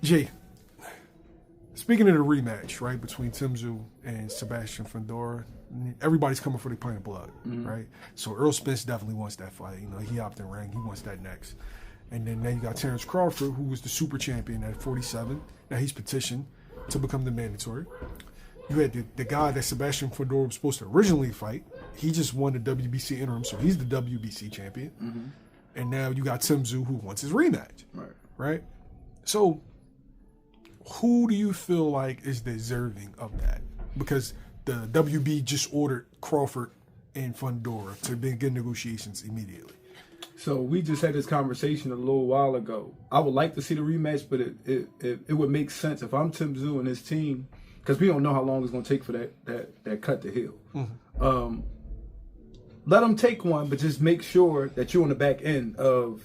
Jay, speaking of the rematch, right, between Tim Tszyu and Sebastian Fundora, everybody's coming for their pint of blood, right? So Errol Spence definitely wants that fight. You know, he hopped in ring. He wants that next. And then now you got Terence Crawford, who was the super champion at 47. Now he's petitioned to become the mandatory. You had the guy that Sebastian Fundora was supposed to originally fight. He just won the WBC interim, so he's the WBC champion. And now you got Tim Tszyu, who wants his rematch, right? So who do you feel like is deserving of that? Because the WB just ordered Crawford and Fundora to begin negotiations immediately. So we just had this conversation a little while ago. I would like to see the rematch, but it would make sense if I'm Tim Tszyu and his team, because we don't know how long it's going to take for that cut to heal. Let them take one, but just make sure that you're on the back end of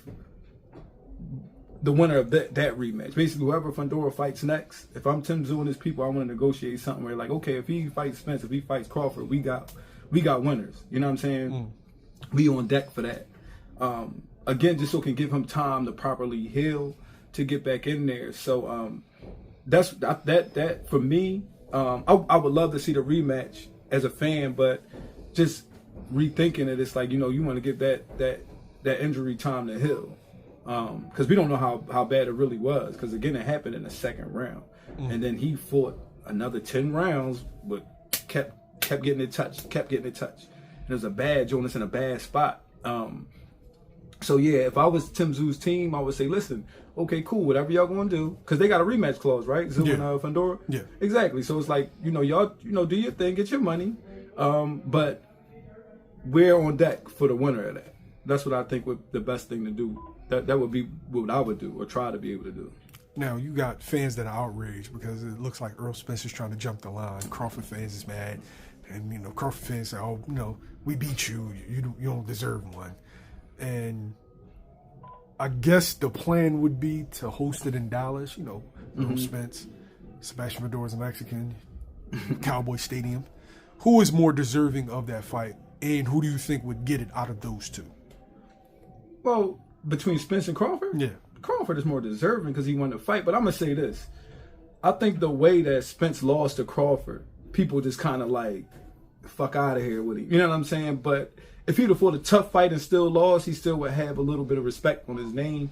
the winner of that rematch. Basically, whoever Fundora fights next, if I'm Tim Tszyu and his people, I want to negotiate something where, like, okay, if he fights Spence, if he fights Crawford, we got winners. You know what I'm saying? We on deck for that. Again, just so it can give him time to properly heal to get back in there. So that's that for me. I would love to see the rematch as a fan, but just rethinking it, it's like, you know, you want to give that injury time to heal. Because we don't know how bad it really was. Because again, it happened in the second round, and then he fought another 10 rounds, but kept getting it touched, And it was a bad Jonas in a bad spot. So yeah, if I was Tim Tszyu's team, I would say, listen, okay, cool, whatever y'all gonna do, because they got a rematch clause, right? Tszyu and Fundora. Yeah, exactly. So it's like, you know, y'all, you know, do your thing, get your money, but we're on deck for the winner of that. That's what I think would the best thing to do. That would be what I would do, or try to be able to do. Now, you got fans that are outraged because it looks like Errol Spence is trying to jump the line. Crawford fans is mad. And, you know, Crawford fans say, oh, you know, we beat you. You don't deserve one. And I guess the plan would be to host it in Dallas. You know, Errol Spence, Sebastian Fundora is a Mexican, Cowboy Stadium. Who is more deserving of that fight? And who do you think would get it out of those two? Well, between Spence and Crawford? Yeah. Crawford is more deserving because he won the fight. But I'm going to say this. I think the way that Spence lost to Crawford, people just kind of like, fuck out of here with him. You know what I'm saying? But if he'd have fought a tough fight and still lost, he still would have a little bit of respect on his name.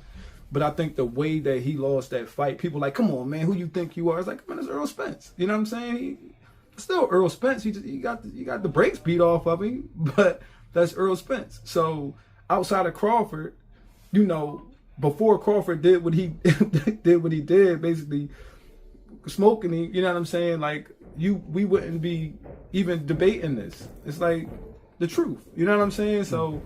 But I think the way that he lost that fight, people like, come on, man, who you think you are? It's like, man, it's Errol Spence. You know what I'm saying? Still Errol Spence. He got the brakes beat off of him, but that's Errol Spence. So outside of Crawford, you know, before Crawford did what he did, basically smoking him, you know what I'm saying? Like, we wouldn't be even debating this. It's like the truth. You know what I'm saying? So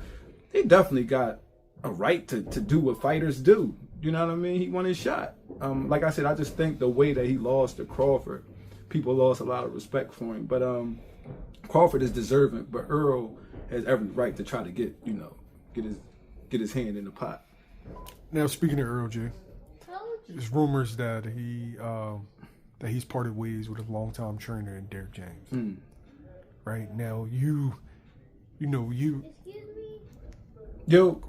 he definitely got a right to do what fighters do. You know what I mean? He won his shot. Like I said, I just think the way that he lost to Crawford, people lost a lot of respect for him. But Crawford is deserving, but Errol has every right to try to get his hand in the pot. Now, speaking of Errol, J, there's rumors that he's parted ways with a longtime trainer in Derek James. Right now, you know. Excuse me. Yo.